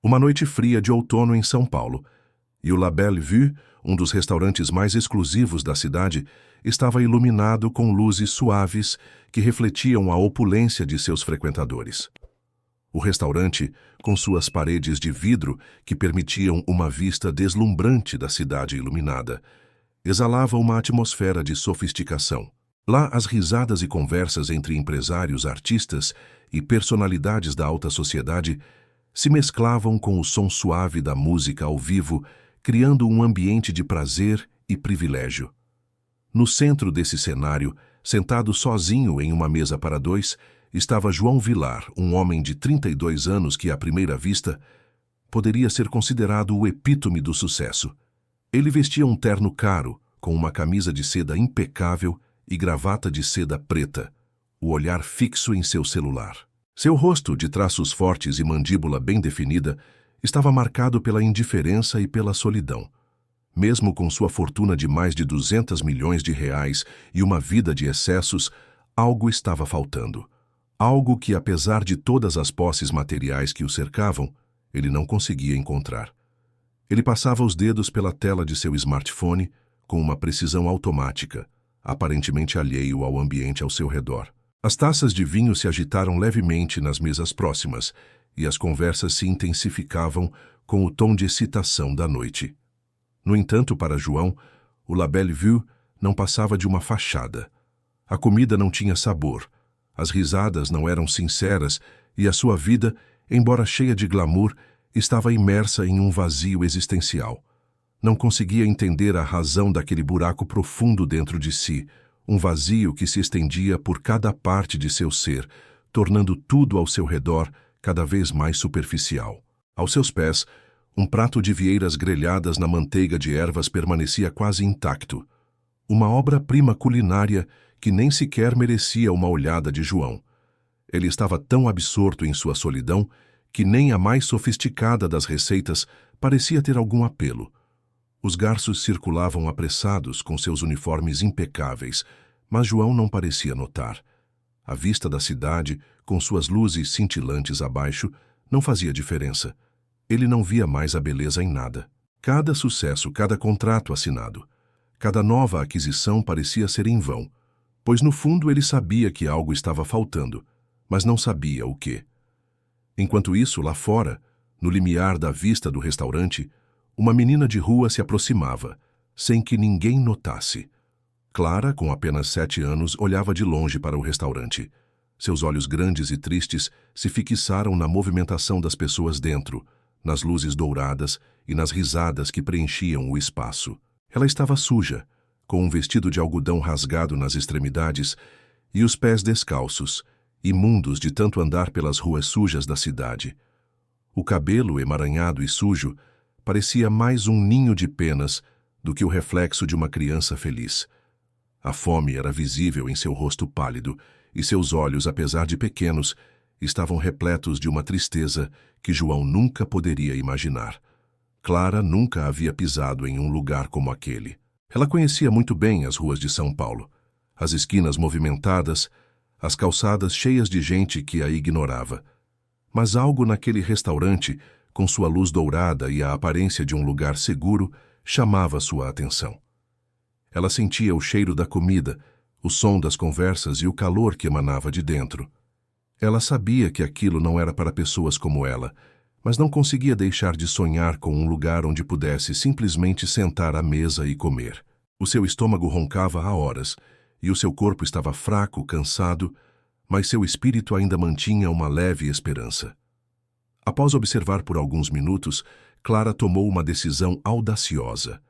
Uma noite fria de outono em São Paulo, e o La Belle Vue, um dos restaurantes mais exclusivos da cidade, estava iluminado com luzes suaves que refletiam a opulência de seus frequentadores. O restaurante, com suas paredes de vidro que permitiam uma vista deslumbrante da cidade iluminada, exalava uma atmosfera de sofisticação. Lá, as risadas e conversas entre empresários, artistas e personalidades da alta sociedade se mesclavam com o som suave da música ao vivo, criando um ambiente de prazer e privilégio. No centro desse cenário, sentado sozinho em uma mesa para dois, estava João Vilar, um homem de 32 anos que, à primeira vista, poderia ser considerado o epítome do sucesso. Ele vestia um terno caro, com uma camisa de seda impecável e gravata de seda preta, o olhar fixo em seu celular. Seu rosto, de traços fortes e mandíbula bem definida, estava marcado pela indiferença e pela solidão. Mesmo com sua fortuna de mais de 200 milhões de reais e uma vida de excessos, algo estava faltando. Algo que, apesar de todas as posses materiais que o cercavam, ele não conseguia encontrar. Ele passava os dedos pela tela de seu smartphone com uma precisão automática, aparentemente alheio ao ambiente ao seu redor. As taças de vinho se agitaram levemente nas mesas próximas e as conversas se intensificavam com o tom de excitação da noite. No entanto, para João, o La Belle Vue não passava de uma fachada. A comida não tinha sabor, as risadas não eram sinceras e a sua vida, embora cheia de glamour, estava imersa em um vazio existencial. Não conseguia entender a razão daquele buraco profundo dentro de si, um vazio que se estendia por cada parte de seu ser, tornando tudo ao seu redor cada vez mais superficial. Aos seus pés, um prato de vieiras grelhadas na manteiga de ervas permanecia quase intacto. Uma obra-prima culinária que nem sequer merecia uma olhada de João. Ele estava tão absorto em sua solidão que nem a mais sofisticada das receitas parecia ter algum apelo. Os garçons circulavam apressados com seus uniformes impecáveis, mas João não parecia notar. A vista da cidade, com suas luzes cintilantes abaixo, não fazia diferença. Ele não via mais a beleza em nada. Cada sucesso, cada contrato assinado, cada nova aquisição parecia ser em vão, pois no fundo ele sabia que algo estava faltando, mas não sabia o quê. Enquanto isso, lá fora, no limiar da vista do restaurante, uma menina de rua se aproximava, sem que ninguém notasse. Clara, com apenas 7 anos, olhava de longe para o restaurante. Seus olhos grandes e tristes se fixaram na movimentação das pessoas dentro, nas luzes douradas e nas risadas que preenchiam o espaço. Ela estava suja, com um vestido de algodão rasgado nas extremidades e os pés descalços, imundos de tanto andar pelas ruas sujas da cidade. O cabelo, emaranhado e sujo, parecia mais um ninho de penas do que o reflexo de uma criança feliz. A fome era visível em seu rosto pálido e seus olhos, apesar de pequenos, estavam repletos de uma tristeza que João nunca poderia imaginar. Clara nunca havia pisado em um lugar como aquele. Ela conhecia muito bem as ruas de São Paulo, as esquinas movimentadas, as calçadas cheias de gente que a ignorava. Mas algo naquele restaurante, com sua luz dourada e a aparência de um lugar seguro, chamava sua atenção. Ela sentia o cheiro da comida, o som das conversas e o calor que emanava de dentro. Ela sabia que aquilo não era para pessoas como ela, mas não conseguia deixar de sonhar com um lugar onde pudesse simplesmente sentar à mesa e comer. O seu estômago roncava há horas, e o seu corpo estava fraco, cansado, mas seu espírito ainda mantinha uma leve esperança. Após observar por alguns minutos, Clara tomou uma decisão audaciosa.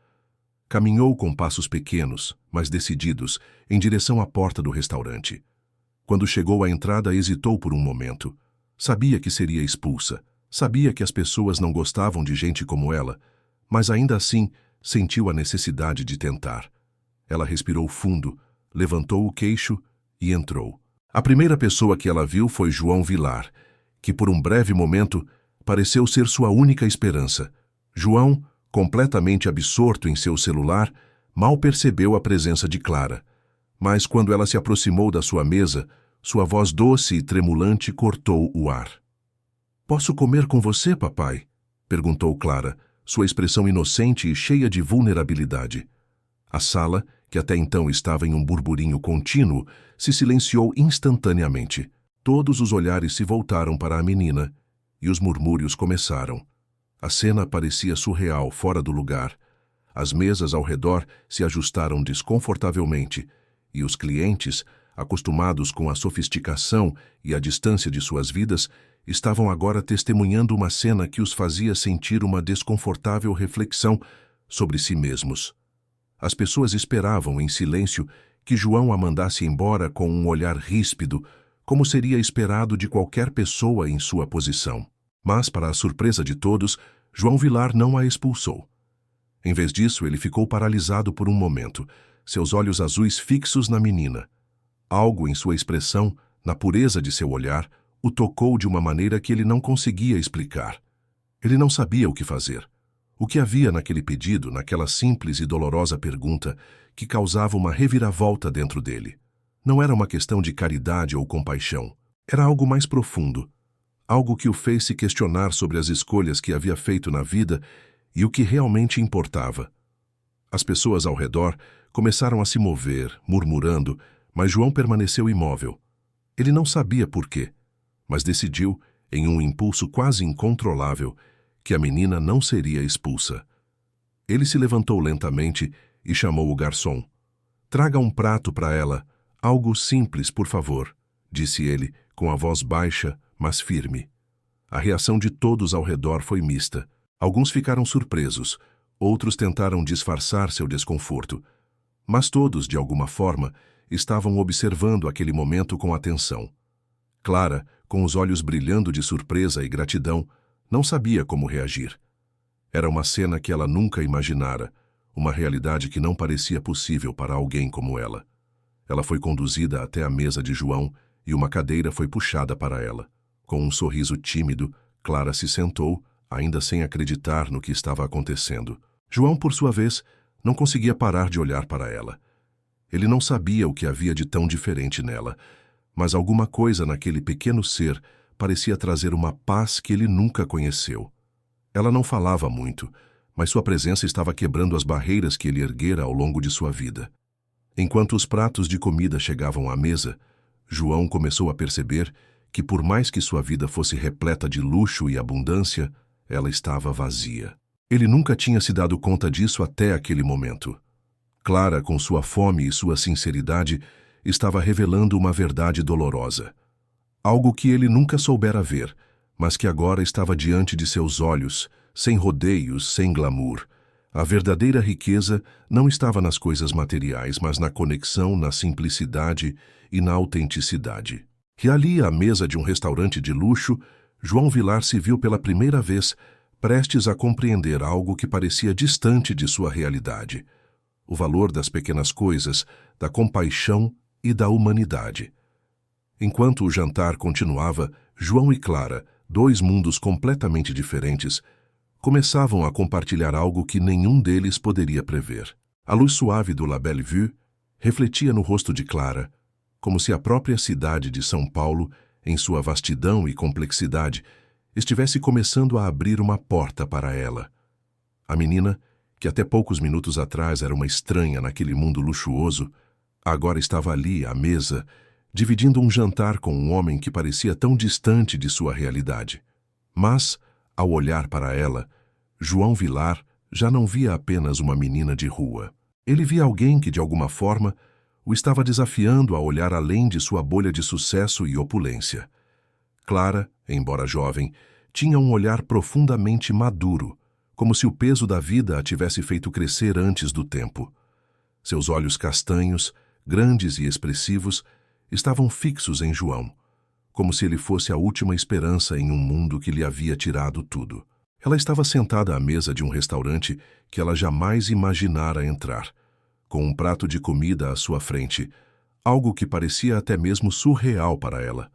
Caminhou com passos pequenos, mas decididos, em direção à porta do restaurante. Quando chegou à entrada, hesitou por um momento. Sabia que seria expulsa. Sabia que as pessoas não gostavam de gente como ela, mas ainda assim sentiu a necessidade de tentar. Ela respirou fundo, levantou o queixo e entrou. A primeira pessoa que ela viu foi João Vilar, que por um breve momento pareceu ser sua única esperança. João, completamente absorto em seu celular, mal percebeu a presença de Clara. Mas quando ela se aproximou da sua mesa, sua voz doce e tremulante cortou o ar. "Posso comer com você, papai?" perguntou Clara, sua expressão inocente e cheia de vulnerabilidade. A sala, que até então estava em um burburinho contínuo, se silenciou instantaneamente. Todos os olhares se voltaram para a menina, e os murmúrios começaram. A cena parecia surreal, fora do lugar. As mesas ao redor se ajustaram desconfortavelmente, e os clientes, acostumados com a sofisticação e a distância de suas vidas, estavam agora testemunhando uma cena que os fazia sentir uma desconfortável reflexão sobre si mesmos. As pessoas esperavam, em silêncio, que João a mandasse embora com um olhar ríspido, como seria esperado de qualquer pessoa em sua posição. Mas, para a surpresa de todos, João Vilar não a expulsou. Em vez disso, ele ficou paralisado por um momento, seus olhos azuis fixos na menina. Algo em sua expressão, na pureza de seu olhar, o tocou de uma maneira que ele não conseguia explicar. Ele não sabia o que fazer. O que havia naquele pedido, naquela simples e dolorosa pergunta, que causava uma reviravolta dentro dele? Não era uma questão de caridade ou compaixão. Era algo mais profundo. Algo que o fez se questionar sobre as escolhas que havia feito na vida e o que realmente importava. As pessoas ao redor começaram a se mover, murmurando, mas João permaneceu imóvel. Ele não sabia por quê, mas decidiu, em um impulso quase incontrolável, que a menina não seria expulsa. Ele se levantou lentamente e chamou o garçom. "Traga um prato para ela, algo simples, por favor", disse ele, com a voz baixa, mas firme. A reação de todos ao redor foi mista. Alguns ficaram surpresos, outros tentaram disfarçar seu desconforto. Mas todos, de alguma forma, estavam observando aquele momento com atenção. Clara, com os olhos brilhando de surpresa e gratidão, não sabia como reagir. Era uma cena que ela nunca imaginara, uma realidade que não parecia possível para alguém como ela. Ela foi conduzida até a mesa de João e uma cadeira foi puxada para ela. Com um sorriso tímido, Clara se sentou, ainda sem acreditar no que estava acontecendo. João, por sua vez, não conseguia parar de olhar para ela. Ele não sabia o que havia de tão diferente nela, mas alguma coisa naquele pequeno ser parecia trazer uma paz que ele nunca conheceu. Ela não falava muito, mas sua presença estava quebrando as barreiras que ele erguera ao longo de sua vida. Enquanto os pratos de comida chegavam à mesa, João começou a perceber que, por mais que sua vida fosse repleta de luxo e abundância, ela estava vazia. Ele nunca tinha se dado conta disso até aquele momento. Clara, com sua fome e sua sinceridade, estava revelando uma verdade dolorosa. Algo que ele nunca soubera ver, mas que agora estava diante de seus olhos, sem rodeios, sem glamour. A verdadeira riqueza não estava nas coisas materiais, mas na conexão, na simplicidade e na autenticidade. E ali, à mesa de um restaurante de luxo, João Vilar se viu pela primeira vez prestes a compreender algo que parecia distante de sua realidade: o valor das pequenas coisas, da compaixão e da humanidade. Enquanto o jantar continuava, João e Clara, dois mundos completamente diferentes, começavam a compartilhar algo que nenhum deles poderia prever. A luz suave do La Belle Vue refletia no rosto de Clara, como se a própria cidade de São Paulo, em sua vastidão e complexidade, estivesse começando a abrir uma porta para ela. A menina, que até poucos minutos atrás era uma estranha naquele mundo luxuoso, agora estava ali, à mesa, dividindo um jantar com um homem que parecia tão distante de sua realidade. Mas, ao olhar para ela, João Vilar já não via apenas uma menina de rua. Ele via alguém que, de alguma forma, o estava desafiando a olhar além de sua bolha de sucesso e opulência. Clara, embora jovem, tinha um olhar profundamente maduro, como se o peso da vida a tivesse feito crescer antes do tempo. Seus olhos castanhos, grandes e expressivos, estavam fixos em João, como se ele fosse a última esperança em um mundo que lhe havia tirado tudo. Ela estava sentada à mesa de um restaurante que ela jamais imaginara entrar, com um prato de comida à sua frente, algo que parecia até mesmo surreal para ela.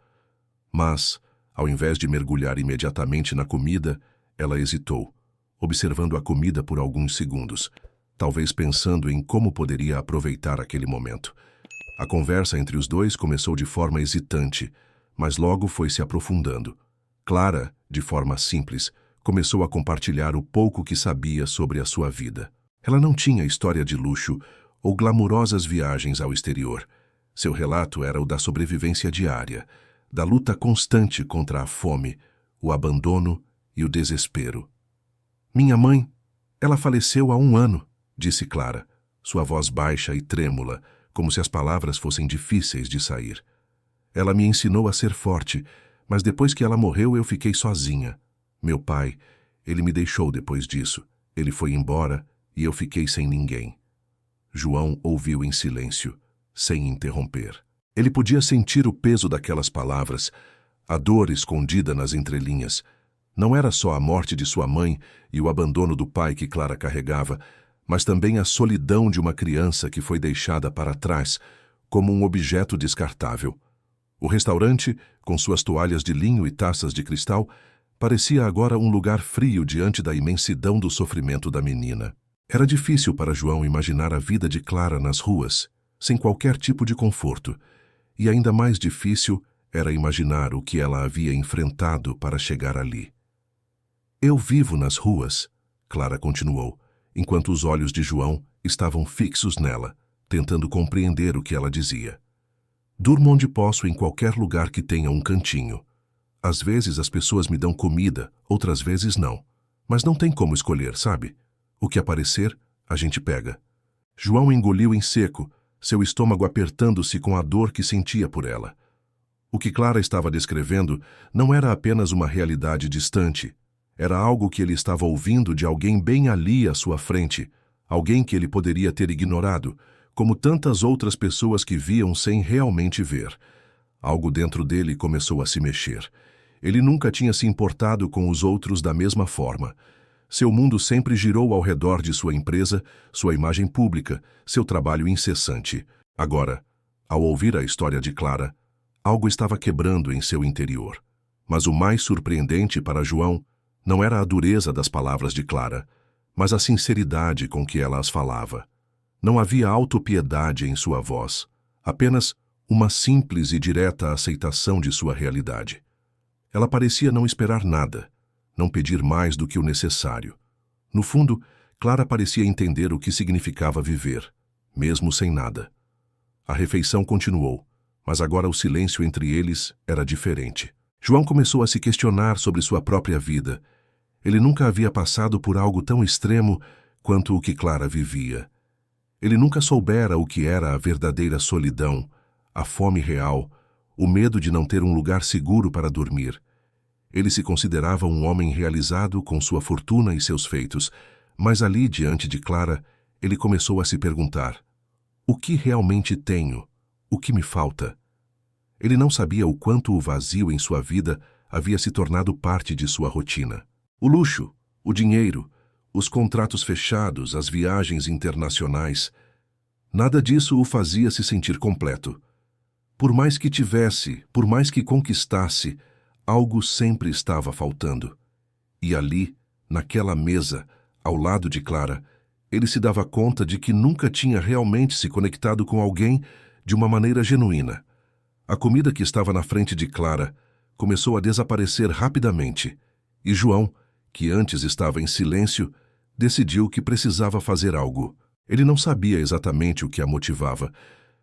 Mas, ao invés de mergulhar imediatamente na comida, ela hesitou, observando a comida por alguns segundos, talvez pensando em como poderia aproveitar aquele momento. A conversa entre os dois começou de forma hesitante, mas logo foi se aprofundando. Clara, de forma simples, começou a compartilhar o pouco que sabia sobre a sua vida. Ela não tinha história de luxo ou glamurosas viagens ao exterior. Seu relato era o da sobrevivência diária, da luta constante contra a fome, o abandono e o desespero. Minha mãe, ela faleceu há 1 ano, disse Clara, sua voz baixa e trêmula, como se as palavras fossem difíceis de sair. Ela me ensinou a ser forte, mas depois que ela morreu eu fiquei sozinha. Meu pai, ele me deixou depois disso. Ele foi embora e eu fiquei sem ninguém. João ouviu em silêncio, sem interromper. Ele podia sentir o peso daquelas palavras, a dor escondida nas entrelinhas. Não era só a morte de sua mãe e o abandono do pai que Clara carregava, mas também a solidão de uma criança que foi deixada para trás, como um objeto descartável. O restaurante, com suas toalhas de linho e taças de cristal, parecia agora um lugar frio diante da imensidão do sofrimento da menina. Era difícil para João imaginar a vida de Clara nas ruas, sem qualquer tipo de conforto, e ainda mais difícil era imaginar o que ela havia enfrentado para chegar ali. Eu vivo nas ruas, Clara continuou, enquanto os olhos de João estavam fixos nela, tentando compreender o que ela dizia. Durmo onde posso em qualquer lugar que tenha um cantinho. Às vezes as pessoas me dão comida, outras vezes não. Mas não tem como escolher, sabe? O que aparecer, a gente pega. João engoliu em seco, seu estômago apertando-se com a dor que sentia por ela. O que Clara estava descrevendo não era apenas uma realidade distante. Era algo que ele estava ouvindo de alguém bem ali à sua frente, alguém que ele poderia ter ignorado, como tantas outras pessoas que viam sem realmente ver. Algo dentro dele começou a se mexer. Ele nunca tinha se importado com os outros da mesma forma. Seu mundo sempre girou ao redor de sua empresa, sua imagem pública, seu trabalho incessante. Agora, ao ouvir a história de Clara, algo estava quebrando em seu interior. Mas o mais surpreendente para João não era a dureza das palavras de Clara, mas a sinceridade com que ela as falava. Não havia autopiedade em sua voz, apenas uma simples e direta aceitação de sua realidade. Ela parecia não esperar nada, não pedir mais do que o necessário. No fundo, Clara parecia entender o que significava viver, mesmo sem nada. A refeição continuou, mas agora o silêncio entre eles era diferente. João começou a se questionar sobre sua própria vida. Ele nunca havia passado por algo tão extremo quanto o que Clara vivia. Ele nunca soubera o que era a verdadeira solidão, a fome real, o medo de não ter um lugar seguro para dormir. Ele se considerava um homem realizado com sua fortuna e seus feitos, mas ali, diante de Clara, ele começou a se perguntar: o que realmente tenho? O que me falta? Ele não sabia o quanto o vazio em sua vida havia se tornado parte de sua rotina. O luxo, o dinheiro, os contratos fechados, as viagens internacionais, nada disso o fazia se sentir completo. Por mais que tivesse, por mais que conquistasse, algo sempre estava faltando. E ali, naquela mesa, ao lado de Clara, ele se dava conta de que nunca tinha realmente se conectado com alguém de uma maneira genuína. A comida que estava na frente de Clara começou a desaparecer rapidamente, e João, que antes estava em silêncio, decidiu que precisava fazer algo. Ele não sabia exatamente o que a motivava,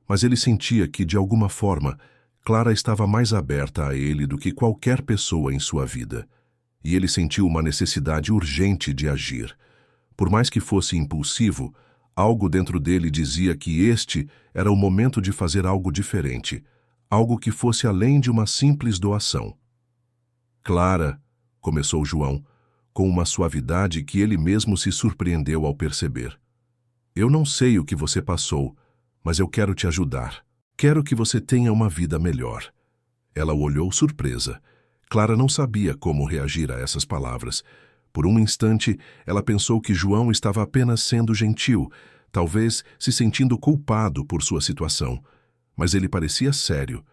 mas ele sentia que, de alguma forma, Clara estava mais aberta a ele do que qualquer pessoa em sua vida. E ele sentiu uma necessidade urgente de agir. Por mais que fosse impulsivo, algo dentro dele dizia que este era o momento de fazer algo diferente, algo que fosse além de uma simples doação. Clara, começou João, com uma suavidade que ele mesmo se surpreendeu ao perceber. Eu não sei o que você passou, mas eu quero te ajudar. Quero que você tenha uma vida melhor. Ela o olhou surpresa. Clara não sabia como reagir a essas palavras. Por um instante, ela pensou que João estava apenas sendo gentil, talvez se sentindo culpado por sua situação. Mas ele parecia sério.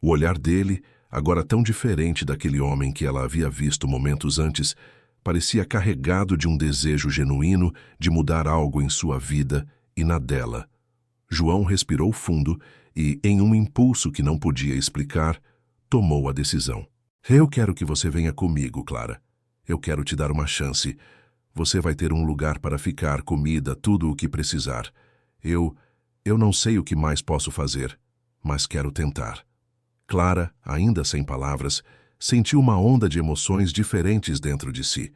O olhar dele, agora tão diferente daquele homem que ela havia visto momentos antes, parecia carregado de um desejo genuíno de mudar algo em sua vida e na dela. João respirou fundo e, em um impulso que não podia explicar, tomou a decisão. Eu quero que você venha comigo, Clara. Eu quero te dar uma chance. Você vai ter um lugar para ficar, comida, tudo o que precisar. Eu não sei o que mais posso fazer, mas quero tentar. Clara, ainda sem palavras, sentiu uma onda de emoções diferentes dentro de si.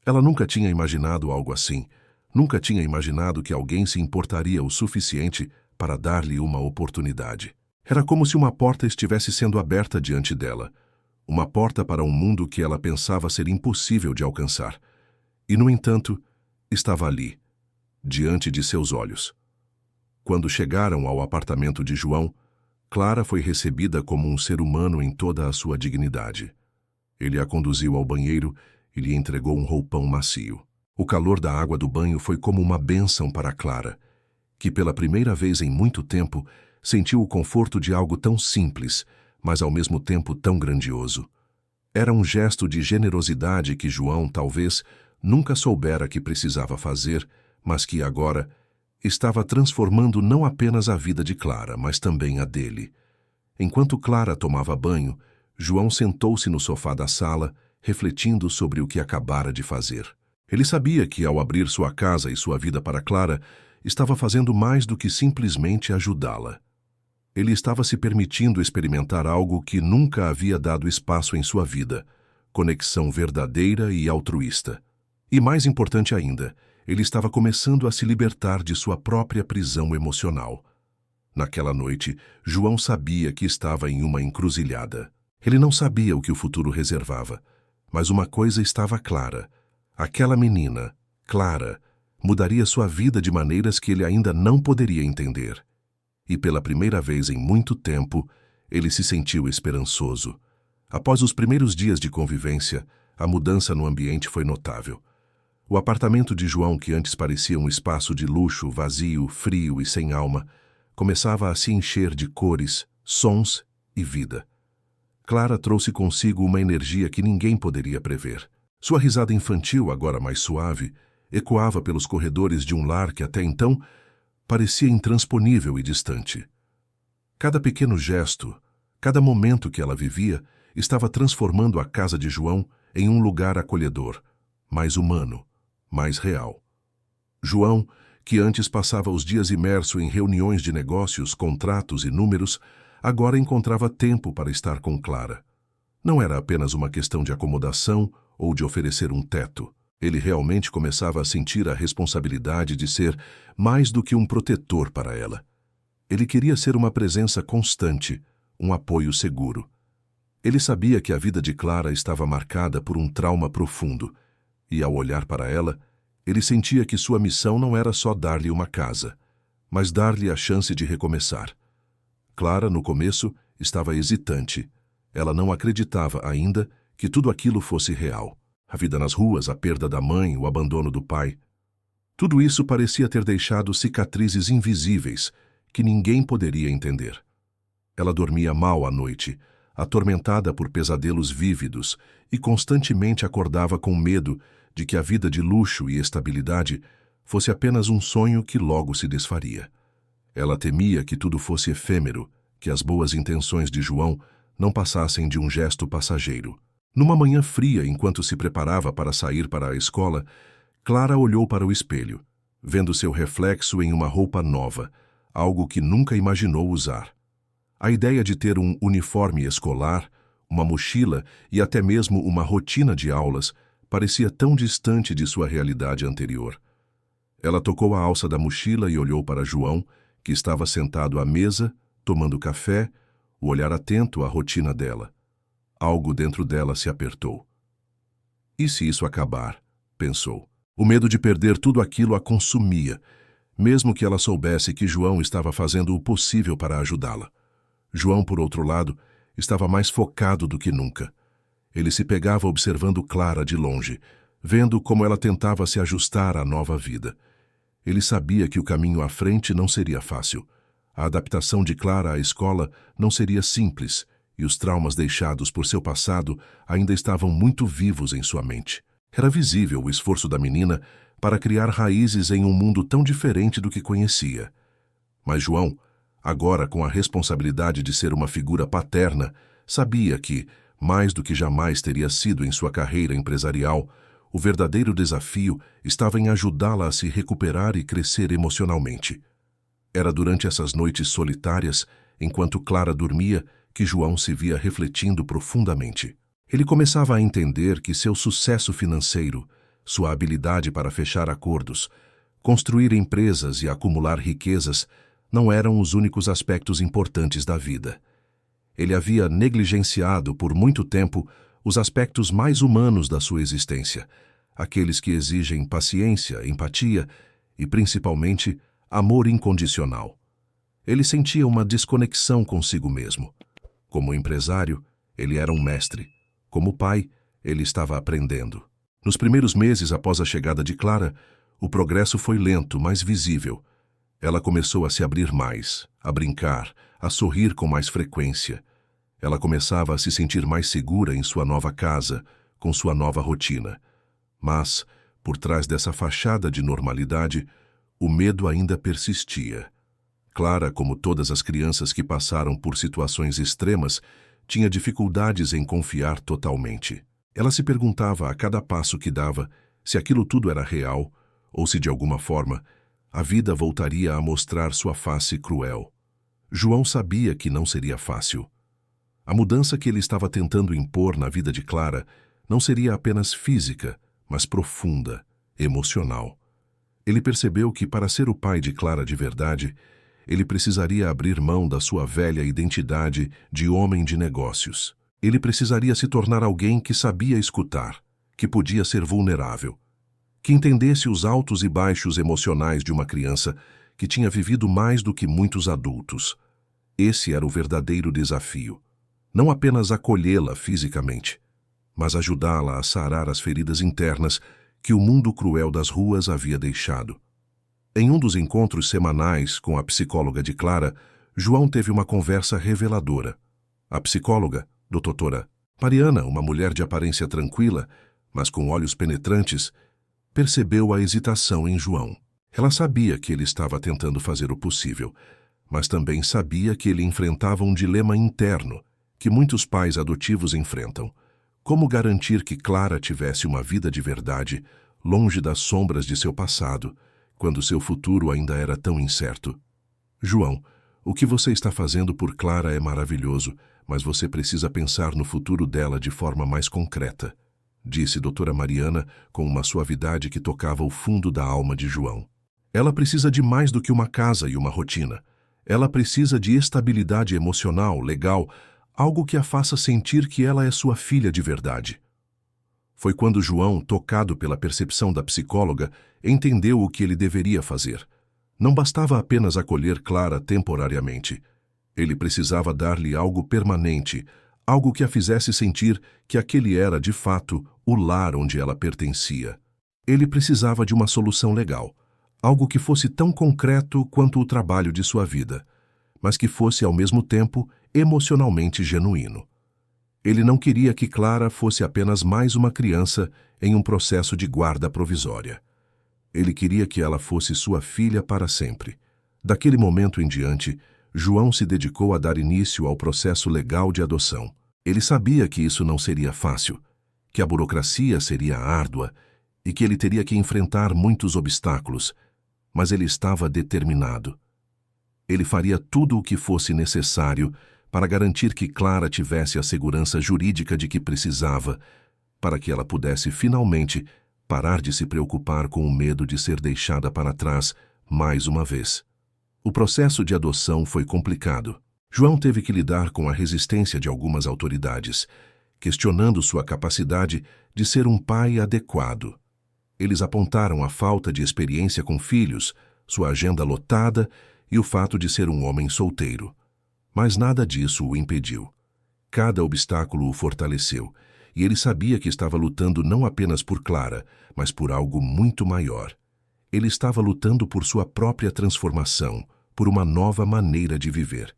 Ela nunca tinha imaginado algo assim. Nunca tinha imaginado que alguém se importaria o suficiente para dar-lhe uma oportunidade. Era como se uma porta estivesse sendo aberta diante dela. Uma porta para um mundo que ela pensava ser impossível de alcançar. E, no entanto, estava ali, diante de seus olhos. Quando chegaram ao apartamento de João, Clara foi recebida como um ser humano em toda a sua dignidade. Ele a conduziu ao banheiro e lhe entregou um roupão macio. O calor da água do banho foi como uma bênção para Clara, que pela primeira vez em muito tempo sentiu o conforto de algo tão simples, mas ao mesmo tempo tão grandioso. Era um gesto de generosidade que João, talvez, nunca soubera que precisava fazer, mas que agora estava transformando não apenas a vida de Clara, mas também a dele. Enquanto Clara tomava banho, João sentou-se no sofá da sala, refletindo sobre o que acabara de fazer. Ele sabia que, ao abrir sua casa e sua vida para Clara, estava fazendo mais do que simplesmente ajudá-la. Ele estava se permitindo experimentar algo que nunca havia dado espaço em sua vida: conexão verdadeira e altruísta. E mais importante ainda, ele estava começando a se libertar de sua própria prisão emocional. Naquela noite, João sabia que estava em uma encruzilhada. Ele não sabia o que o futuro reservava, mas uma coisa estava clara: aquela menina, Clara, mudaria sua vida de maneiras que ele ainda não poderia entender. E pela primeira vez em muito tempo, ele se sentiu esperançoso. Após os primeiros dias de convivência, a mudança no ambiente foi notável. O apartamento de João, que antes parecia um espaço de luxo, vazio, frio e sem alma, começava a se encher de cores, sons e vida. Clara trouxe consigo uma energia que ninguém poderia prever. Sua risada infantil, agora mais suave, ecoava pelos corredores de um lar que até então parecia intransponível e distante. Cada pequeno gesto, cada momento que ela vivia, estava transformando a casa de João em um lugar acolhedor, mais humano, mais real. João, que antes passava os dias imerso em reuniões de negócios, contratos e números, agora encontrava tempo para estar com Clara. Não era apenas uma questão de acomodação ou de oferecer um teto. Ele realmente começava a sentir a responsabilidade de ser mais do que um protetor para ela. Ele queria ser uma presença constante, um apoio seguro. Ele sabia que a vida de Clara estava marcada por um trauma profundo, e ao olhar para ela, ele sentia que sua missão não era só dar-lhe uma casa, mas dar-lhe a chance de recomeçar. Clara, no começo, estava hesitante. Ela não acreditava ainda que tudo aquilo fosse real. A vida nas ruas, a perda da mãe, o abandono do pai. Tudo isso parecia ter deixado cicatrizes invisíveis que ninguém poderia entender. Ela dormia mal à noite, atormentada por pesadelos vívidos, e constantemente acordava com medo de que a vida de luxo e estabilidade fosse apenas um sonho que logo se desfaria. Ela temia que tudo fosse efêmero, que as boas intenções de João não passassem de um gesto passageiro. Numa manhã fria, enquanto se preparava para sair para a escola, Clara olhou para o espelho, vendo seu reflexo em uma roupa nova, algo que nunca imaginou usar. A ideia de ter um uniforme escolar, uma mochila e até mesmo uma rotina de aulas parecia tão distante de sua realidade anterior. Ela tocou a alça da mochila e olhou para João, que estava sentado à mesa, tomando café, o olhar atento à rotina dela. Algo dentro dela se apertou. E se isso acabar? Pensou. O medo de perder tudo aquilo a consumia, mesmo que ela soubesse que João estava fazendo o possível para ajudá-la. João, por outro lado, estava mais focado do que nunca. Ele se pegava observando Clara de longe, vendo como ela tentava se ajustar à nova vida. Ele sabia que o caminho à frente não seria fácil. A adaptação de Clara à escola não seria simples, e os traumas deixados por seu passado ainda estavam muito vivos em sua mente. Era visível o esforço da menina para criar raízes em um mundo tão diferente do que conhecia. Mas João, agora com a responsabilidade de ser uma figura paterna, sabia que, Mais do que jamais teria sido em sua carreira empresarial, o verdadeiro desafio estava em ajudá-la a se recuperar e crescer emocionalmente. Era durante essas noites solitárias, enquanto Clara dormia, que João se via refletindo profundamente. Ele começava a entender que seu sucesso financeiro, sua habilidade para fechar acordos, construir empresas e acumular riquezas não eram os únicos aspectos importantes da vida. Ele havia negligenciado por muito tempo os aspectos mais humanos da sua existência, aqueles que exigem paciência, empatia e, principalmente, amor incondicional. Ele sentia uma desconexão consigo mesmo. Como empresário, ele era um mestre. Como pai, ele estava aprendendo. Nos primeiros meses após a chegada de Clara, o progresso foi lento, mas visível. Ela começou a se abrir mais, a brincar, a sorrir com mais frequência. Ela começava a se sentir mais segura em sua nova casa, com sua nova rotina. Mas, por trás dessa fachada de normalidade, o medo ainda persistia. Clara, como todas as crianças que passaram por situações extremas, tinha dificuldades em confiar totalmente. Ela se perguntava a cada passo que dava se aquilo tudo era real ou se, de alguma forma, a vida voltaria a mostrar sua face cruel. João sabia que não seria fácil. A mudança que ele estava tentando impor na vida de Clara não seria apenas física, mas profunda, emocional. Ele percebeu que, para ser o pai de Clara de verdade, ele precisaria abrir mão da sua velha identidade de homem de negócios. Ele precisaria se tornar alguém que sabia escutar, que podia ser vulnerável, que entendesse os altos e baixos emocionais de uma criança que tinha vivido mais do que muitos adultos. Esse era o verdadeiro desafio. Não apenas acolhê-la fisicamente, mas ajudá-la a sarar as feridas internas que o mundo cruel das ruas havia deixado. Em um dos encontros semanais com a psicóloga de Clara, João teve uma conversa reveladora. A psicóloga, doutora Mariana, uma mulher de aparência tranquila, mas com olhos penetrantes, percebeu a hesitação em João. Ela sabia que ele estava tentando fazer o possível, mas também sabia que ele enfrentava um dilema interno que muitos pais adotivos enfrentam. Como garantir que Clara tivesse uma vida de verdade, longe das sombras de seu passado, quando seu futuro ainda era tão incerto? João, o que você está fazendo por Clara é maravilhoso, mas você precisa pensar no futuro dela de forma mais concreta, disse doutora Mariana com uma suavidade que tocava o fundo da alma de João. Ela precisa de mais do que uma casa e uma rotina. Ela precisa de estabilidade emocional, legal, algo que a faça sentir que ela é sua filha de verdade. Foi quando João, tocado pela percepção da psicóloga, entendeu o que ele deveria fazer. Não bastava apenas acolher Clara temporariamente. Ele precisava dar-lhe algo permanente, algo que a fizesse sentir que aquele era, de fato, o lar onde ela pertencia. Ele precisava de uma solução legal, algo que fosse tão concreto quanto o trabalho de sua vida, mas que fosse, ao mesmo tempo, emocionalmente genuíno. Ele não queria que Clara fosse apenas mais uma criança em um processo de guarda provisória. Ele queria que ela fosse sua filha para sempre. Daquele momento em diante, João se dedicou a dar início ao processo legal de adoção. Ele sabia que isso não seria fácil, que a burocracia seria árdua e que ele teria que enfrentar muitos obstáculos, mas ele estava determinado. Ele faria tudo o que fosse necessário para garantir que Clara tivesse a segurança jurídica de que precisava, para que ela pudesse finalmente parar de se preocupar com o medo de ser deixada para trás mais uma vez. O processo de adoção foi complicado. João teve que lidar com a resistência de algumas autoridades, questionando sua capacidade de ser um pai adequado. Eles apontaram a falta de experiência com filhos, sua agenda lotada e o fato de ser um homem solteiro. Mas nada disso o impediu. Cada obstáculo o fortaleceu, e ele sabia que estava lutando não apenas por Clara, mas por algo muito maior. Ele estava lutando por sua própria transformação, por uma nova maneira de viver.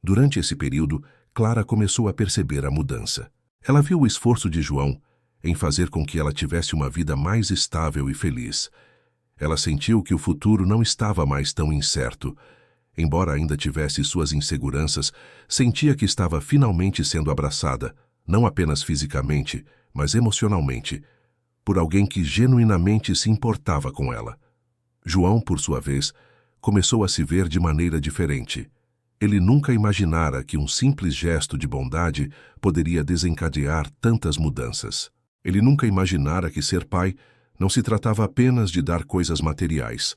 Durante esse período, Clara começou a perceber a mudança. Ela viu o esforço de João em fazer com que ela tivesse uma vida mais estável e feliz. Ela sentiu que o futuro não estava mais tão incerto. Embora ainda tivesse suas inseguranças, sentia que estava finalmente sendo abraçada, não apenas fisicamente, mas emocionalmente, por alguém que genuinamente se importava com ela. João, por sua vez, começou a se ver de maneira diferente. Ele nunca imaginara que um simples gesto de bondade poderia desencadear tantas mudanças. Ele nunca imaginara que ser pai não se tratava apenas de dar coisas materiais,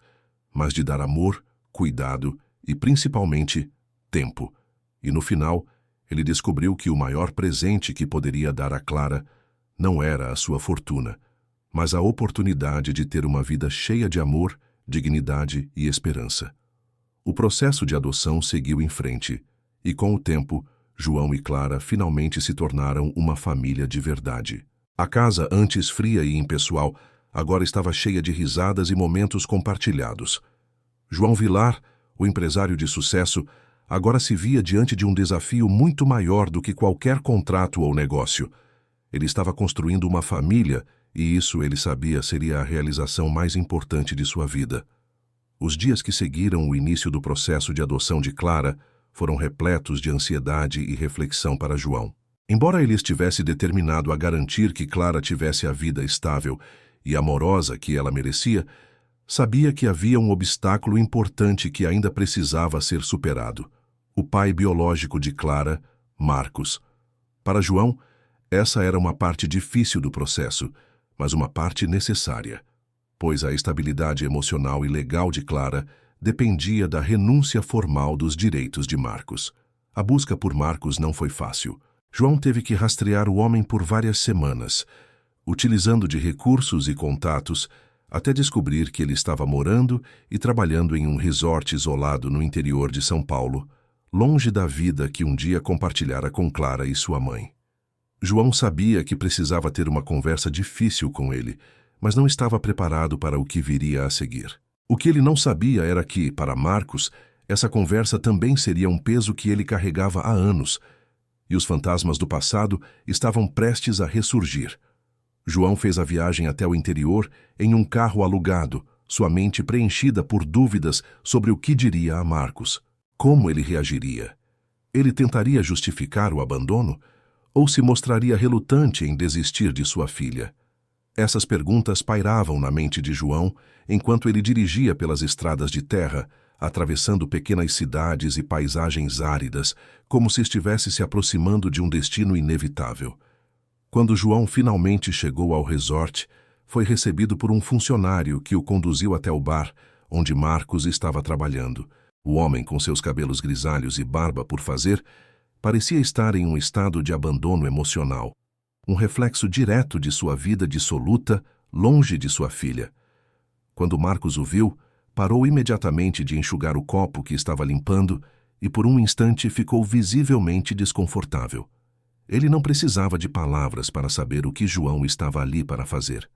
mas de dar amor, cuidado e, principalmente, tempo. E no final, ele descobriu que o maior presente que poderia dar a Clara não era a sua fortuna, mas a oportunidade de ter uma vida cheia de amor, dignidade e esperança. O processo de adoção seguiu em frente, e com o tempo, João e Clara finalmente se tornaram uma família de verdade. A casa, antes fria e impessoal, agora estava cheia de risadas e momentos compartilhados. João Vilar, o empresário de sucesso, agora se via diante de um desafio muito maior do que qualquer contrato ou negócio. Ele estava construindo uma família, e isso, ele sabia, seria a realização mais importante de sua vida. Os dias que seguiram o início do processo de adoção de Clara foram repletos de ansiedade e reflexão para João. Embora ele estivesse determinado a garantir que Clara tivesse a vida estável e amorosa que ela merecia, sabia que havia um obstáculo importante que ainda precisava ser superado: o pai biológico de Clara, Marcos. Para João, essa era uma parte difícil do processo, mas uma parte necessária, pois a estabilidade emocional e legal de Clara dependia da renúncia formal dos direitos de Marcos. A busca por Marcos não foi fácil. João teve que rastrear o homem por várias semanas, utilizando de recursos e contatos, até descobrir que ele estava morando e trabalhando em um resort isolado no interior de São Paulo, longe da vida que um dia compartilhara com Clara e sua mãe. João sabia que precisava ter uma conversa difícil com ele, mas não estava preparado para o que viria a seguir. O que ele não sabia era que, para Marcos, essa conversa também seria um peso que ele carregava há anos, e os fantasmas do passado estavam prestes a ressurgir. João fez a viagem até o interior em um carro alugado, sua mente preenchida por dúvidas sobre o que diria a Marcos. Como ele reagiria? Ele tentaria justificar o abandono? Ou se mostraria relutante em desistir de sua filha? Essas perguntas pairavam na mente de João enquanto ele dirigia pelas estradas de terra, atravessando pequenas cidades e paisagens áridas, como se estivesse se aproximando de um destino inevitável. Quando João finalmente chegou ao resort, foi recebido por um funcionário que o conduziu até o bar, onde Marcos estava trabalhando. O homem, com seus cabelos grisalhos e barba por fazer, parecia estar em um estado de abandono emocional, um reflexo direto de sua vida dissoluta, longe de sua filha. Quando Marcos o viu, parou imediatamente de enxugar o copo que estava limpando e por um instante ficou visivelmente desconfortável. Ele não precisava de palavras para saber o que João estava ali para fazer.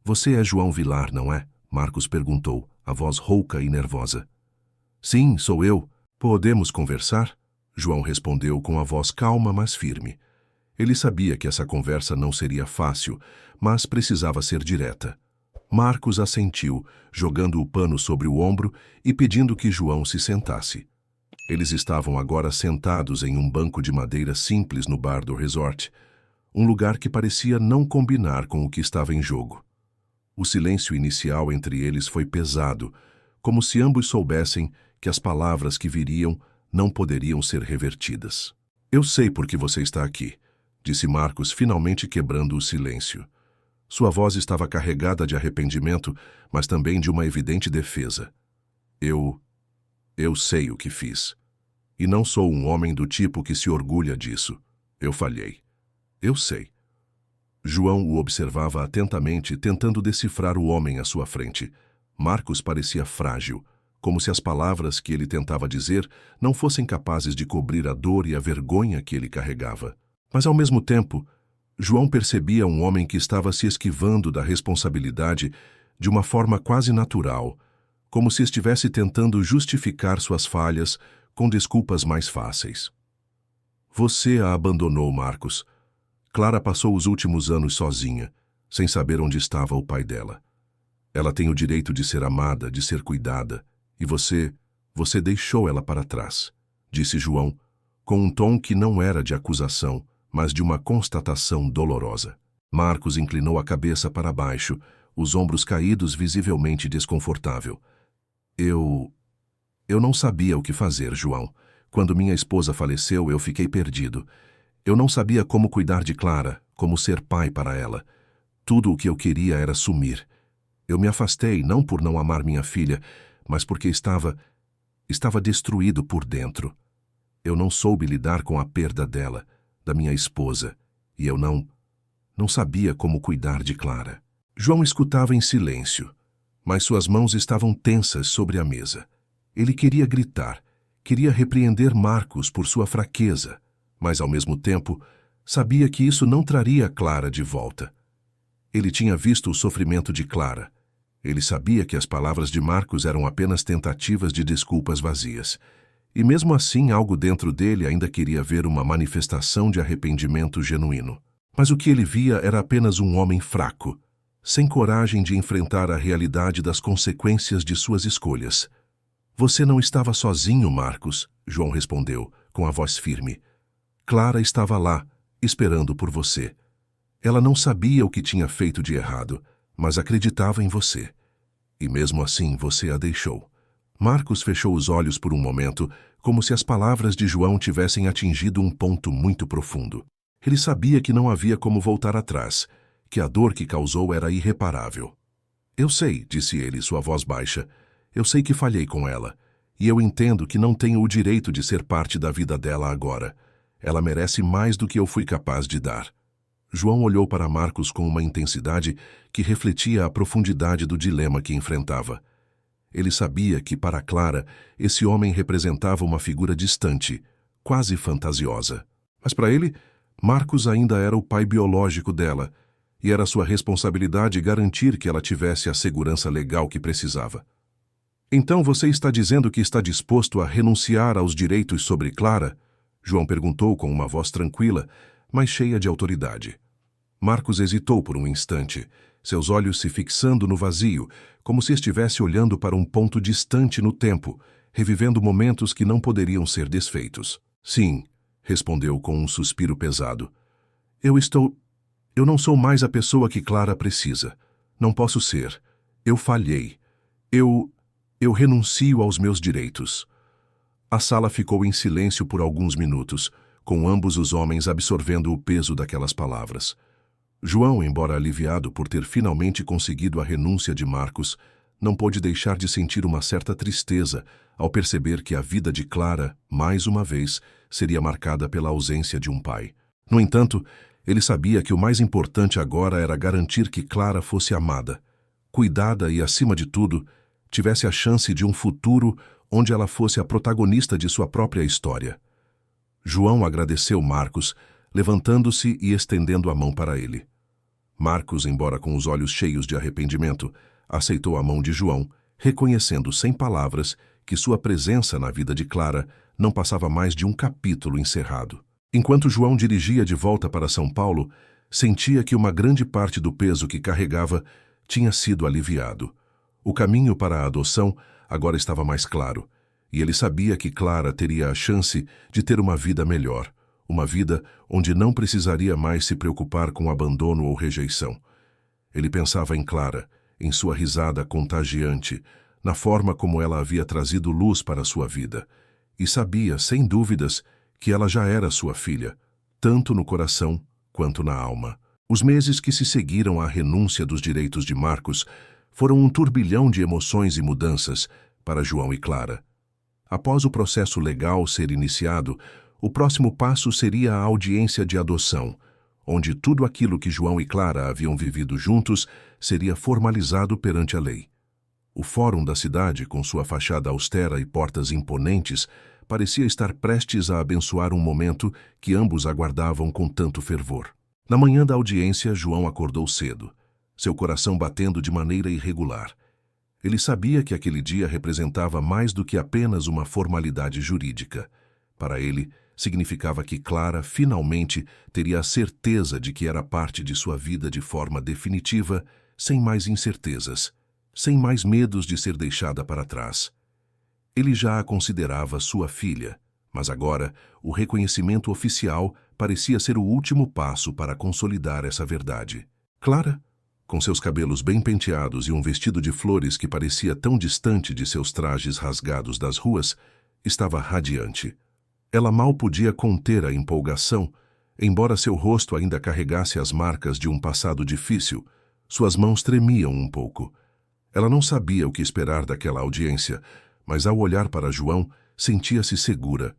"Você é João Vilar, não é?" Marcos perguntou, a voz rouca e nervosa. "Sim, sou eu. Podemos conversar?" João respondeu com a voz calma, mas firme. Ele sabia que essa conversa não seria fácil, mas precisava ser direta. Marcos assentiu, jogando o pano sobre o ombro e pedindo que João se sentasse. Eles estavam agora sentados em um banco de madeira simples no bar do resort, um lugar que parecia não combinar com o que estava em jogo. O silêncio inicial entre eles foi pesado, como se ambos soubessem que as palavras que viriam não poderiam ser revertidas. "Eu sei por que você está aqui", disse Marcos, finalmente quebrando o silêncio. Sua voz estava carregada de arrependimento, mas também de uma evidente defesa. Eu sei o que fiz. E não sou um homem do tipo que se orgulha disso. Eu falhei. Eu sei." João o observava atentamente, tentando decifrar o homem à sua frente. Marcos parecia frágil, como se as palavras que ele tentava dizer não fossem capazes de cobrir a dor e a vergonha que ele carregava. Mas, ao mesmo tempo, João percebia um homem que estava se esquivando da responsabilidade de uma forma quase natural, como se estivesse tentando justificar suas falhas com desculpas mais fáceis. "Você a abandonou, Marcos. Clara passou os últimos anos sozinha, sem saber onde estava o pai dela. Ela tem o direito de ser amada, de ser cuidada, e você deixou ela para trás", disse João, com um tom que não era de acusação, mas de uma constatação dolorosa. Marcos inclinou a cabeça para baixo, os ombros caídos, visivelmente desconfortável. Eu não sabia o que fazer, João. Quando minha esposa faleceu, eu fiquei perdido. Eu não sabia como cuidar de Clara, como ser pai para ela. Tudo o que eu queria era sumir. Eu me afastei, não por não amar minha filha, mas porque estava destruído por dentro. Eu não soube lidar com a perda dela, da minha esposa, e eu não sabia como cuidar de Clara. João escutava em silêncio, mas suas mãos estavam tensas sobre a mesa. Ele queria gritar, queria repreender Marcos por sua fraqueza, mas ao mesmo tempo sabia que isso não traria Clara de volta. Ele tinha visto o sofrimento de Clara. Ele sabia que as palavras de Marcos eram apenas tentativas de desculpas vazias. E mesmo assim, algo dentro dele ainda queria ver uma manifestação de arrependimento genuíno. Mas o que ele via era apenas um homem fraco, sem coragem de enfrentar a realidade das consequências de suas escolhas. Você não estava sozinho, Marcos, João respondeu, com a voz firme. Clara estava lá, esperando por você. Ela não sabia o que tinha feito de errado, mas acreditava em você. E mesmo assim você a deixou. Marcos fechou os olhos por um momento, como se as palavras de João tivessem atingido um ponto muito profundo. Ele sabia que não havia como voltar atrás, que a dor que causou era irreparável. Eu sei, disse ele, sua voz baixa. Eu sei que falhei com ela, e eu entendo que não tenho o direito de ser parte da vida dela agora. Ela merece mais do que eu fui capaz de dar. João olhou para Marcos com uma intensidade que refletia a profundidade do dilema que enfrentava. Ele sabia que, para Clara, esse homem representava uma figura distante, quase fantasiosa. Mas para ele, Marcos ainda era o pai biológico dela, e era sua responsabilidade garantir que ela tivesse a segurança legal que precisava. Então você está dizendo que está disposto a renunciar aos direitos sobre Clara? João perguntou com uma voz tranquila, mas cheia de autoridade. Marcos hesitou por um instante, seus olhos se fixando no vazio, como se estivesse olhando para um ponto distante no tempo, revivendo momentos que não poderiam ser desfeitos. Sim, respondeu com um suspiro pesado. Eu não sou mais a pessoa que Clara precisa. Não posso ser. Eu falhei. Eu renuncio aos meus direitos. A sala ficou em silêncio por alguns minutos, com ambos os homens absorvendo o peso daquelas palavras. João, embora aliviado por ter finalmente conseguido a renúncia de Marcos, não pôde deixar de sentir uma certa tristeza ao perceber que a vida de Clara, mais uma vez, seria marcada pela ausência de um pai. No entanto, ele sabia que o mais importante agora era garantir que Clara fosse amada, cuidada e, acima de tudo, tivesse a chance de um futuro onde ela fosse a protagonista de sua própria história. João agradeceu Marcos, levantando-se e estendendo a mão para ele. Marcos, embora com os olhos cheios de arrependimento, aceitou a mão de João, reconhecendo sem palavras que sua presença na vida de Clara não passava mais de um capítulo encerrado. Enquanto João dirigia de volta para São Paulo, sentia que uma grande parte do peso que carregava tinha sido aliviado. O caminho para a adoção agora estava mais claro, e ele sabia que Clara teria a chance de ter uma vida melhor, uma vida onde não precisaria mais se preocupar com abandono ou rejeição. Ele pensava em Clara, em sua risada contagiante, na forma como ela havia trazido luz para sua vida, e sabia, sem dúvidas, que ela já era sua filha, tanto no coração quanto na alma. Os meses que se seguiram à renúncia dos direitos de Marcos foram um turbilhão de emoções e mudanças para João e Clara. Após o processo legal ser iniciado, o próximo passo seria a audiência de adoção, onde tudo aquilo que João e Clara haviam vivido juntos seria formalizado perante a lei. O fórum da cidade, com sua fachada austera e portas imponentes, parecia estar prestes a abençoar um momento que ambos aguardavam com tanto fervor. Na manhã da audiência, João acordou cedo, seu coração batendo de maneira irregular. Ele sabia que aquele dia representava mais do que apenas uma formalidade jurídica. Para ele, significava que Clara finalmente teria a certeza de que era parte de sua vida de forma definitiva, sem mais incertezas, sem mais medos de ser deixada para trás. Ele já a considerava sua filha, Mas agora, o reconhecimento oficial parecia ser o último passo para consolidar essa verdade. Clara, com seus cabelos bem penteados e um vestido de flores que parecia tão distante de seus trajes rasgados das ruas, estava radiante. Ela mal podia conter a empolgação, embora seu rosto ainda carregasse as marcas de um passado difícil. Suas mãos tremiam um pouco. Ela não sabia o que esperar daquela audiência, mas ao olhar para João, sentia-se segura.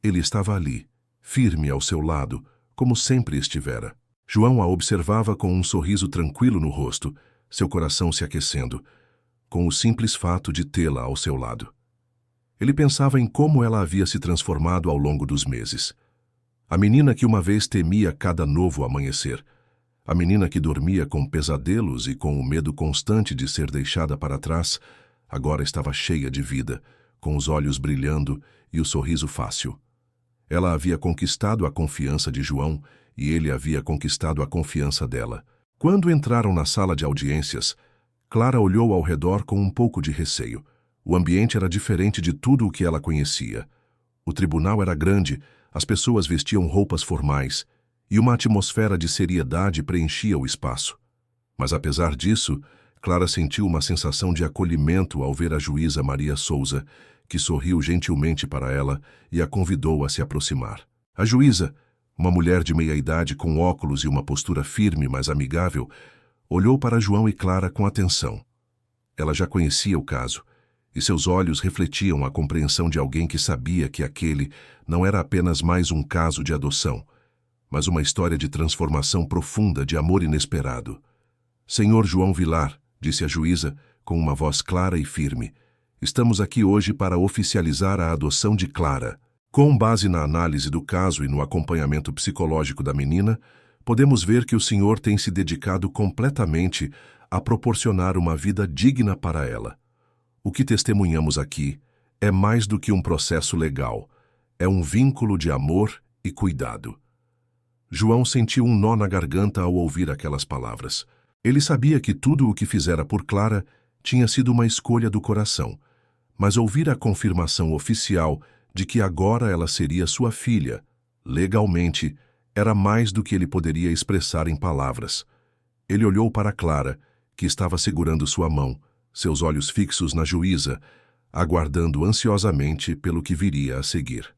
Ele estava ali, firme ao seu lado, como sempre estivera. João a observava com um sorriso tranquilo no rosto, seu coração se aquecendo, com o simples fato de tê-la ao seu lado. Ele pensava em como ela havia se transformado ao longo dos meses. A menina que uma vez temia cada novo amanhecer, a menina que dormia com pesadelos e com o medo constante de ser deixada para trás, agora estava cheia de vida, com os olhos brilhando e o sorriso fácil. Ela havia conquistado a confiança de João e ele havia conquistado a confiança dela. Quando entraram na sala de audiências, Clara olhou ao redor com um pouco de receio. O ambiente era diferente de tudo o que ela conhecia. O tribunal era grande, as pessoas vestiam roupas formais, e uma atmosfera de seriedade preenchia o espaço. Mas apesar disso, Clara sentiu uma sensação de acolhimento ao ver a juíza Maria Souza, que sorriu gentilmente para ela e a convidou a se aproximar. A juíza, uma mulher de meia-idade com óculos e uma postura firme, mas amigável, olhou para João e Clara com atenção. Ela já conhecia o caso, e seus olhos refletiam a compreensão de alguém que sabia que aquele não era apenas mais um caso de adoção, mas uma história de transformação profunda, de amor inesperado. Senhor João Vilar, disse a juíza, com uma voz clara e firme, estamos aqui hoje para oficializar a adoção de Clara. Com base na análise do caso e no acompanhamento psicológico da menina, podemos ver que o senhor tem se dedicado completamente a proporcionar uma vida digna para ela. O que testemunhamos aqui é mais do que um processo legal, é um vínculo de amor e cuidado. João sentiu um nó na garganta ao ouvir aquelas palavras. Ele sabia que tudo o que fizera por Clara tinha sido uma escolha do coração, mas ouvir a confirmação oficial de que agora ela seria sua filha, legalmente, era mais do que ele poderia expressar em palavras. Ele olhou para Clara, que estava segurando sua mão, seus olhos fixos na juíza, aguardando ansiosamente pelo que viria a seguir.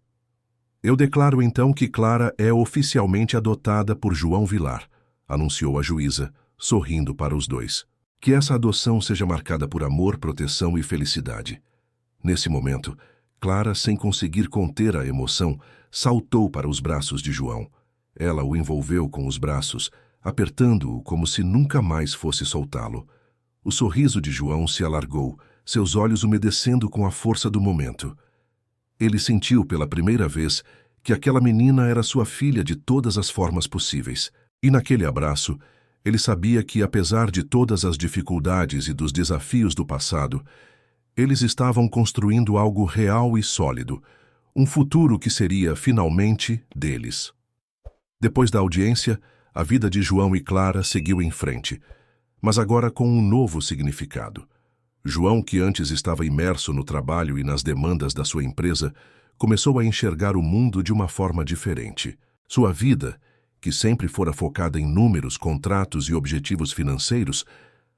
Eu declaro então que Clara é oficialmente adotada por João Vilar, anunciou a juíza, sorrindo para os dois. Que essa adoção seja marcada por amor, proteção e felicidade. Nesse momento, Clara, sem conseguir conter a emoção, saltou para os braços de João. Ela o envolveu com os braços, apertando-o como se nunca mais fosse soltá-lo. O sorriso de João se alargou, seus olhos umedecendo com a força do momento. Ele sentiu pela primeira vez que aquela menina era sua filha de todas as formas possíveis. E naquele abraço, ele sabia que, apesar de todas as dificuldades e dos desafios do passado, eles estavam construindo algo real e sólido, um futuro que seria, finalmente, deles. Depois da audiência, a vida de João e Clara seguiu em frente, mas agora com um novo significado. João, que antes estava imerso no trabalho e nas demandas da sua empresa, começou a enxergar o mundo de uma forma diferente. Sua vida, que sempre fora focada em números, contratos e objetivos financeiros,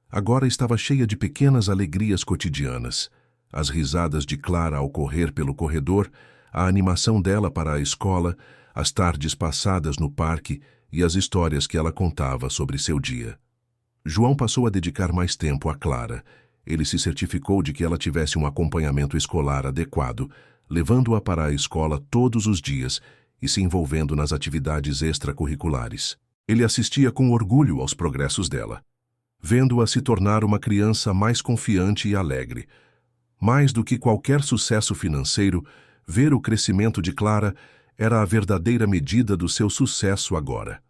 agora estava cheia de pequenas alegrias cotidianas. As risadas de Clara ao correr pelo corredor, a animação dela para a escola, as tardes passadas no parque e as histórias que ela contava sobre seu dia. João passou a dedicar mais tempo a Clara. Ele se certificou de que ela tivesse um acompanhamento escolar adequado, levando-a para a escola todos os dias e se envolvendo nas atividades extracurriculares. Ele assistia com orgulho aos progressos dela, vendo-a se tornar uma criança mais confiante e alegre. Mais do que qualquer sucesso financeiro, ver o crescimento de Clara era a verdadeira medida do seu sucesso agora.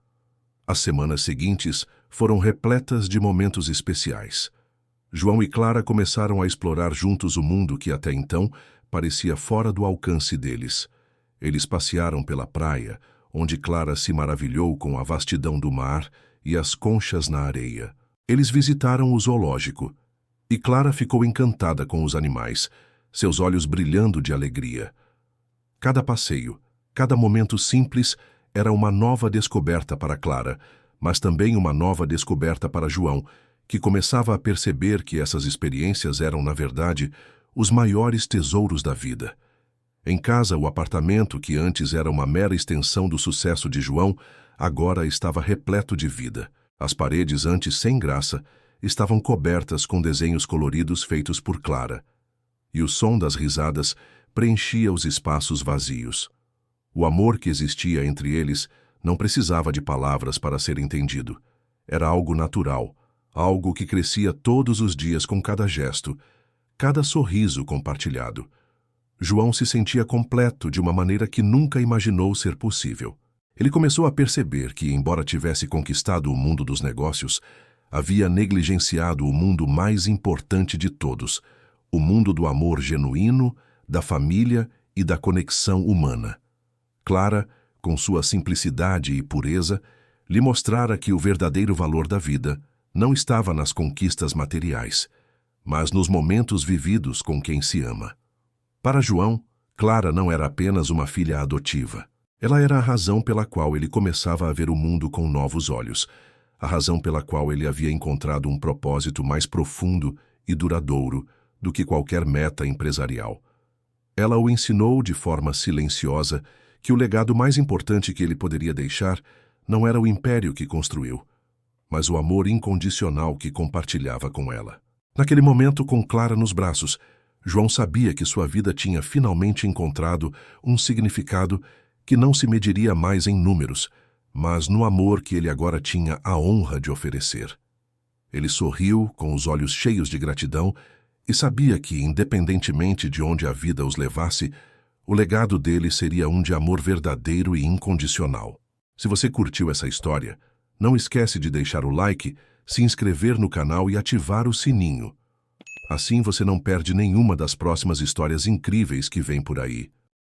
As semanas seguintes foram repletas de momentos especiais. João e Clara começaram a explorar juntos o mundo que até então parecia fora do alcance deles. Eles passearam pela praia, onde Clara se maravilhou com a vastidão do mar e as conchas na areia. Eles visitaram o zoológico, e Clara ficou encantada com os animais, seus olhos brilhando de alegria. Cada passeio, cada momento simples era uma nova descoberta para Clara, mas também uma nova descoberta para João, que começava a perceber que essas experiências eram, na verdade, os maiores tesouros da vida. Em casa, o apartamento, que antes era uma mera extensão do sucesso de João, agora estava repleto de vida. As paredes, antes sem graça, estavam cobertas com desenhos coloridos feitos por Clara. E o som das risadas preenchia os espaços vazios. O amor que existia entre eles não precisava de palavras para ser entendido. Era algo natural, algo que crescia todos os dias com cada gesto, cada sorriso compartilhado. João se sentia completo de uma maneira que nunca imaginou ser possível. Ele começou a perceber que, embora tivesse conquistado o mundo dos negócios, havia negligenciado o mundo mais importante de todos, o mundo do amor genuíno, da família e da conexão humana. Clara, com sua simplicidade e pureza, lhe mostrara que o verdadeiro valor da vida não estava nas conquistas materiais, mas nos momentos vividos com quem se ama. Para João, Clara não era apenas uma filha adotiva. Ela era a razão pela qual ele começava a ver o mundo com novos olhos, a razão pela qual ele havia encontrado um propósito mais profundo e duradouro do que qualquer meta empresarial. Ela o ensinou de forma silenciosa que o legado mais importante que ele poderia deixar não era o império que construiu, mas o amor incondicional que compartilhava com ela. Naquele momento, com Clara nos braços, João sabia que sua vida tinha finalmente encontrado um significado que não se mediria mais em números, mas no amor que ele agora tinha a honra de oferecer. Ele sorriu, com os olhos cheios de gratidão, e sabia que, independentemente de onde a vida os levasse, o legado dele seria um de amor verdadeiro e incondicional. Se você curtiu essa história, não esquece de deixar o like, se inscrever no canal e ativar o sininho. Assim você não perde nenhuma das próximas histórias incríveis que vêm por aí.